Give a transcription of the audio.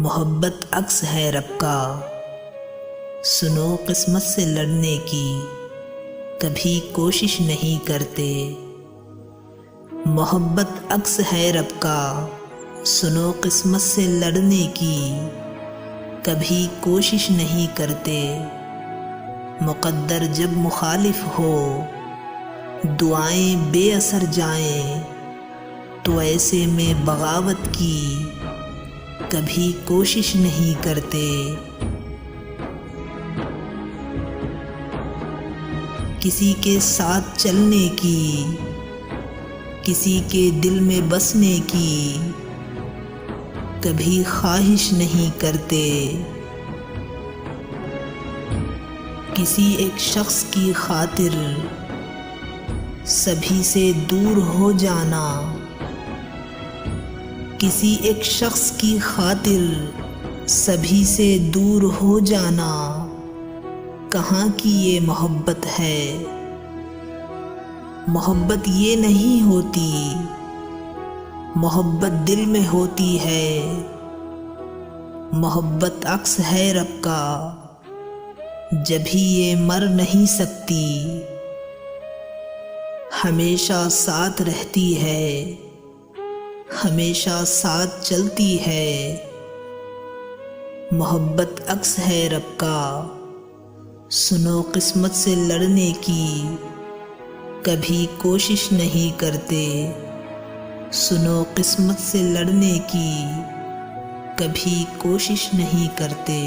मोहब्बत अक्स है रब का, सुनो किस्मत से लड़ने की कभी कोशिश नहीं करते। मोहब्बत अक्स है रब का, सुनो किस्मत से लड़ने की कभी कोशिश नहीं करते। मुक़द्दर जब मुखालिफ हो, दुआएं बेअसर जाएं, तो ऐसे में बगावत की कभी कोशिश नहीं करते। किसी के साथ चलने की, किसी के दिल में बसने की कभी ख्वाहिश नहीं करते। किसी एक शख्स की खातिर सभी से दूर हो जाना, किसी एक शख्स की खातिर सभी से दूर हो जाना, कहाँ की ये मोहब्बत है। मोहब्बत ये नहीं होती, मोहब्बत दिल में होती है। मोहब्बत अक्स है रब का, जभी ये मर नहीं सकती, हमेशा साथ रहती है, हमेशा साथ चलती है। मोहब्बत अक्स है रब का, सुनो किस्मत से लड़ने की कभी कोशिश नहीं करते। सुनो किस्मत से लड़ने की कभी कोशिश नहीं करते।